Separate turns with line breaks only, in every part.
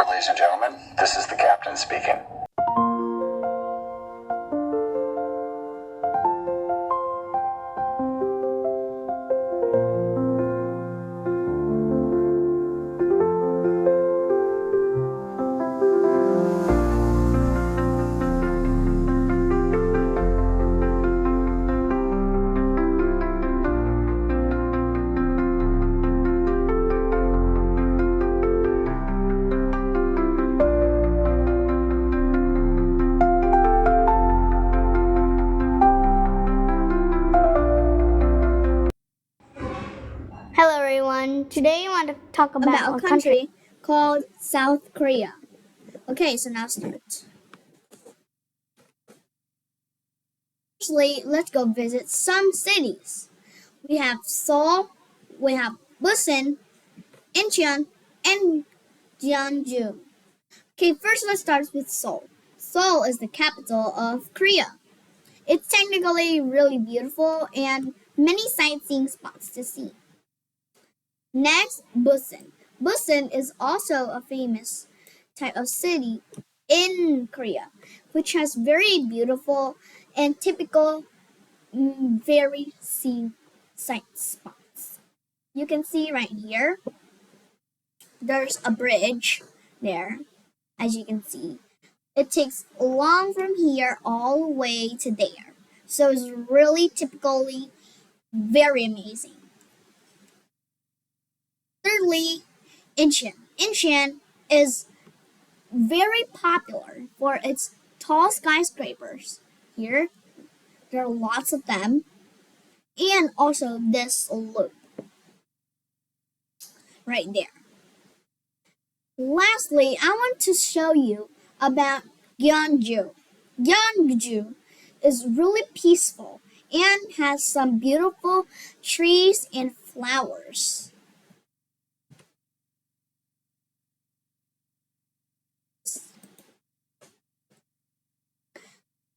ladies and gentlemen. This is the captain speaking.
Hello everyone, today I want to talk about
a country called South Korea. Okay, so now start. Firstly, let's go visit some cities. We have Seoul, we have Busan, Incheon, and Jeonju. Okay, first let's start with Seoul. Seoul is the capital of Korea. It's technically really beautiful and many sightseeing spots to see. Next, Busan. Busan is also a famous type of city in Korea, which has very beautiful and typical very sight spots. You can see right here, there's a bridge there, as you can see. It takes long from here all the way to there. So it's really typically very amazing. Thirdly, Incheon. Incheon is very popular for its tall skyscrapers. Here, there are lots of them, and also this loop right there. Lastly, I want to show you about Gyeongju. Gyeongju is really peaceful and has some beautiful trees and flowers.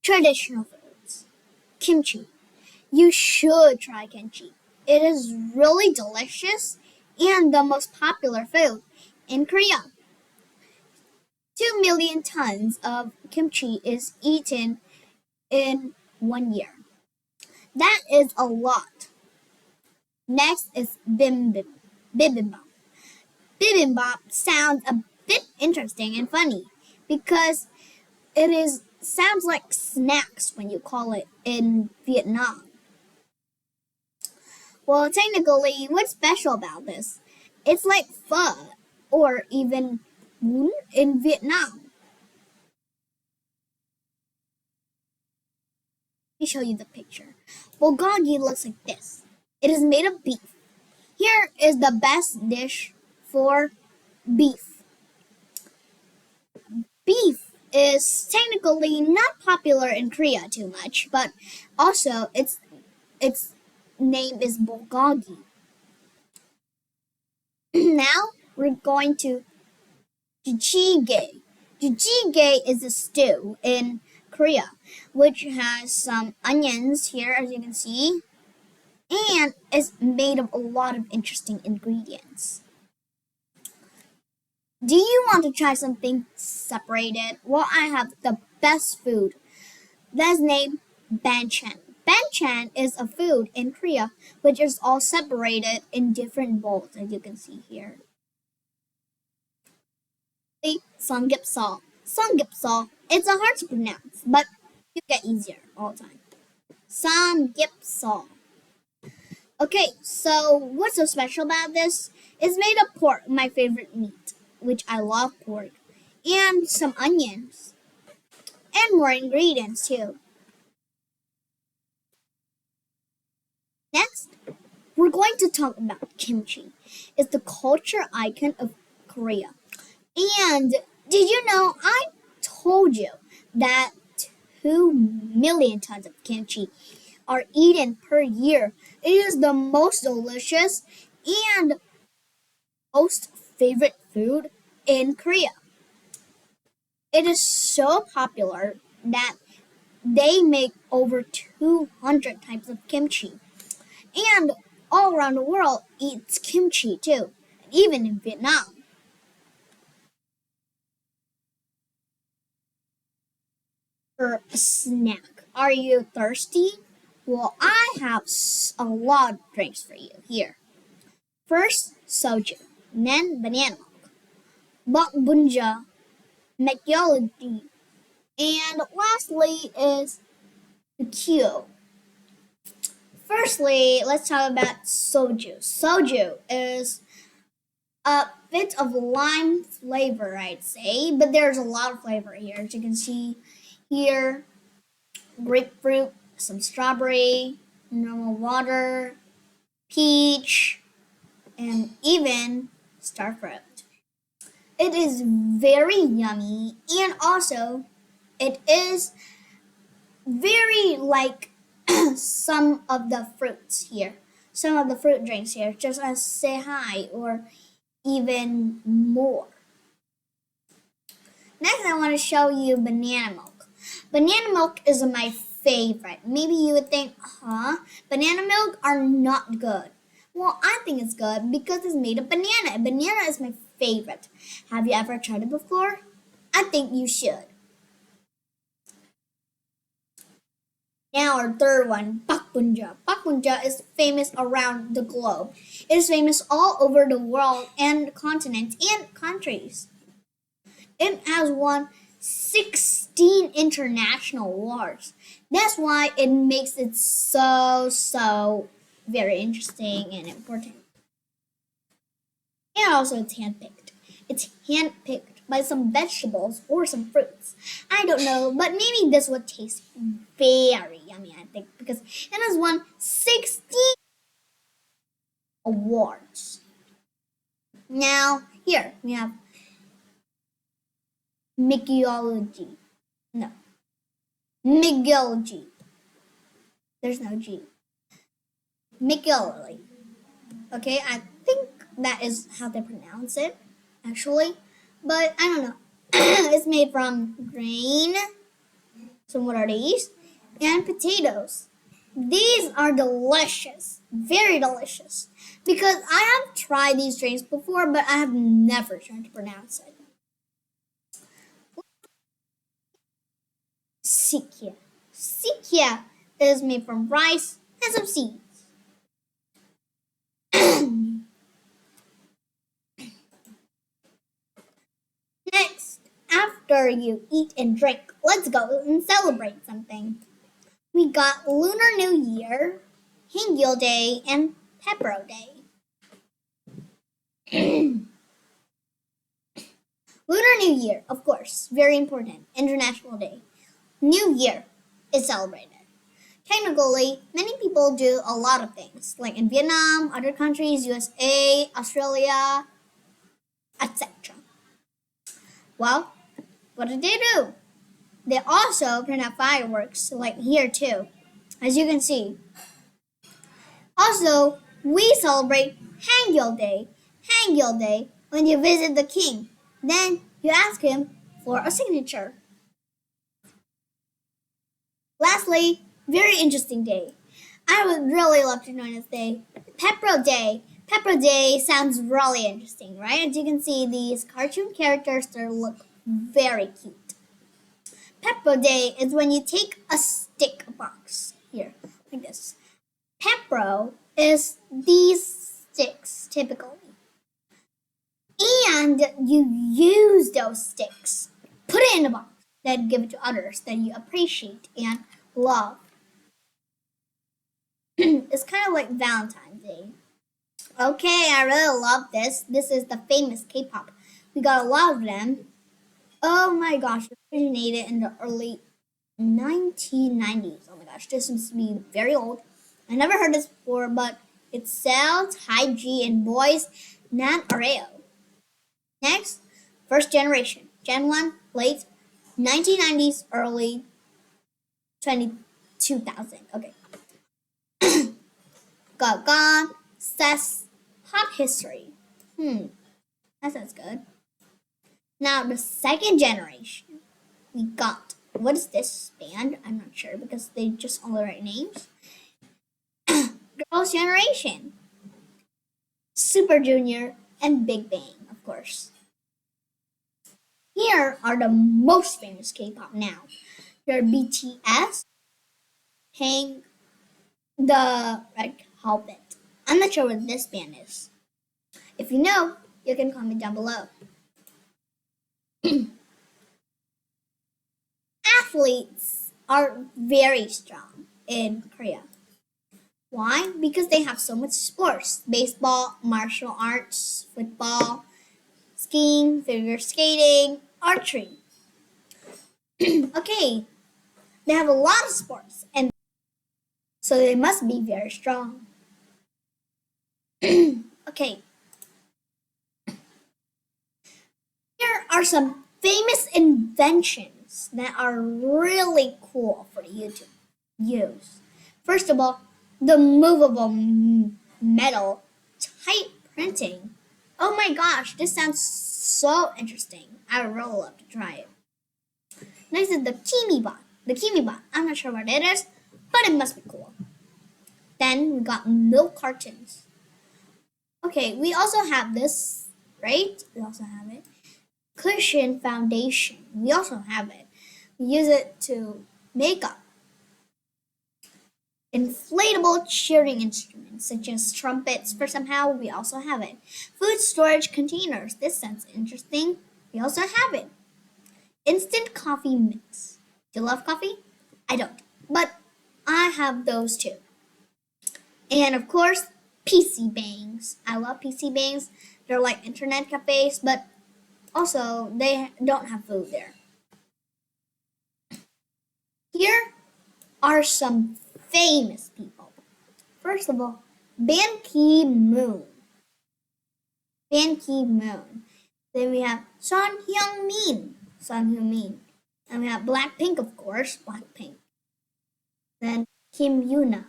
Traditional foods. Kimchi. You should try kimchi. It is really delicious and the most popular food in Korea. 2 million tons of kimchi is eaten in 1 year. That is a lot. Next is bibimbap. Bibimbap sounds a bit interesting and funny because sounds like snacks when you call it in Vietnam. Well, technically, what's special about this? It's like pho or even bún in Vietnam. Let me show you the picture. Bulgogi looks like this. It is made of beef. Here is the best dish for beef. Beef is technically not popular in Korea too much, but also its name is bulgogi. Now we're going to jjigae. Jjigae is a stew in Korea, which has some onions here, as you can see, and is made of a lot of interesting ingredients. Do you want to try something separated? Well, I have the best food. That's named banchan. Banchan is a food in Korea which is all separated in different bowls, as you can see here. Samgyeopsal. Samgyeopsal. It's hard to pronounce, but you get easier all the time. Samgyeopsal. Okay, so what's so special about this? It's made of pork, my favorite meat, which I love pork, and some onions, and more ingredients too. Next, we're going to talk about kimchi. It's the culture icon of Korea. And did you know I told you that 2 million tons of kimchi are eaten per year? It is the most delicious and most favorite food in Korea. It is so popular that they make over 200 types of kimchi. And all around the world eats kimchi too, even in Vietnam. for a snack. Are you thirsty? Well, I have a lot of drinks for you here. First, soju, then banana milk, bok bunja, McGillity, and lastly is the Q. Firstly, let's talk about soju. Soju is a bit of lime flavor, I'd say, but there's a lot of flavor here. As you can see here, grapefruit, some strawberry, normal water, peach, and even starfruit. It is very yummy, and also it is very like some of the fruits here, some of the fruit drinks here, just as say hi or even more. Next, I want to show you banana milk. Banana milk is my favorite. Maybe you would think, banana milk are not good. Well, I think it's good because it's made of banana. Banana is my favorite. Have you ever tried it before? I think you should. Now our third one, Pak Punja. Pak Punja is famous around the globe. It is famous all over the world and continents and countries. It has won 16 international awards. That's why it makes it so very interesting and important. And also it's handpicked. It's handpicked by some vegetables or some fruits. I don't know, but maybe this would taste very yummy, I think, because it has won 16 awards. Now, here we have Mixology. No. Mixology. There's no G. Mixology. Okay, I think that is how they pronounce it, actually. But I don't know. It's made from grain. So what are these? And potatoes. These are delicious. Very delicious. Because I have tried these drinks before, but I have never tried to pronounce it. Sikya. Sikya is made from rice and some seeds. Next, after you eat and drink, let's go and celebrate something. We got Lunar New Year, Hangul Day, and Pepro Day. Lunar New Year, of course, very important, International Day. New Year is celebrated. Technically, many people do a lot of things, like in Vietnam, other countries, USA, Australia, etc. Well, what did they do? They also print out fireworks, like here too, as you can see. Also, we celebrate Hangul Day. Hangul Day, when you visit the king, then you ask him for a signature. Lastly, very interesting day. I would really love to know this day. Pepro Day. Pepro Day sounds really interesting, right? As you can see, these cartoon characters that look very cute. Pepro Day is when you take a stick box here, like this. Pepro is these sticks typically. And you use those sticks, put it in a box, then give it to others that you appreciate and love. It's kind of like Valentine's Day. Okay, I really love this. This is the famous K-pop. We got a lot of them. Oh my gosh, it originated in the early 1990s. Oh my gosh, this must be very old. I never heard this before, but it's Cell, Taiji, and Boys Nan Areo. Next, first generation. Gen 1, late 1990s, early 2000. Okay. Got Says Pop History. That sounds good. Now the second generation. We got, what is this band? I'm not sure because they just all the right names. Girls' Generation. Super Junior and Big Bang, of course. Here are the most famous K-pop now. Your BTS playing the red carpet. I'm not sure what this band is. If you know, you can comment down below. Athletes are very strong in Korea. Why? Because they have so much sports: baseball, martial arts, football, skiing, figure skating, archery. Okay, they have a lot of sports, and so they must be very strong. Okay, here are some famous inventions that are really cool for you to use. First of all, the movable metal type printing. Oh my gosh, this sounds so interesting. I would really love to try it. Next is the KimiBot. The KimiBot, I'm not sure what it is, but it must be cool. Then we got milk cartons. Okay, we also have this, right? We also have it. Cushion foundation. We also have it. We use it to make up. Inflatable cheering instruments such as trumpets for somehow, we also have it. Food storage containers. This sounds interesting. We also have it. Instant coffee mix. Do you love coffee? I don't, but I have those too. And of course, PC bangs. I love PC bangs. They're like internet cafes, but also they don't have food there. Here are some famous people. First of all, Ban Ki-moon. Ban Ki-moon. Then we have Son Heung-min. Son Heung-min. And we have Blackpink, of course, Blackpink. Then Kim Yuna.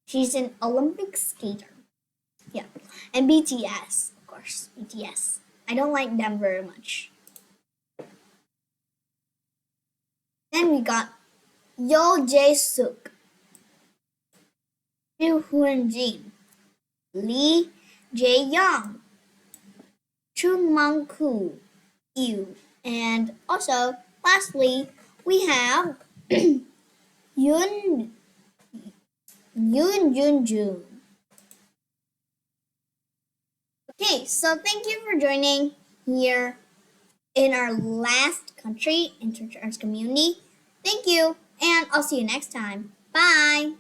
She's an Olympic skater. Yeah. And BTS, of course, BTS. I don't like them very much. Then we got Yo Jae-suk, Yoo Hoon-jin, Lee Jae-young, Chung Mong-koo, and also, lastly, we have Yoon Jun-jun. Okay, so thank you for joining here in our last country, Intercharge community. Thank you, and I'll see you next time. Bye!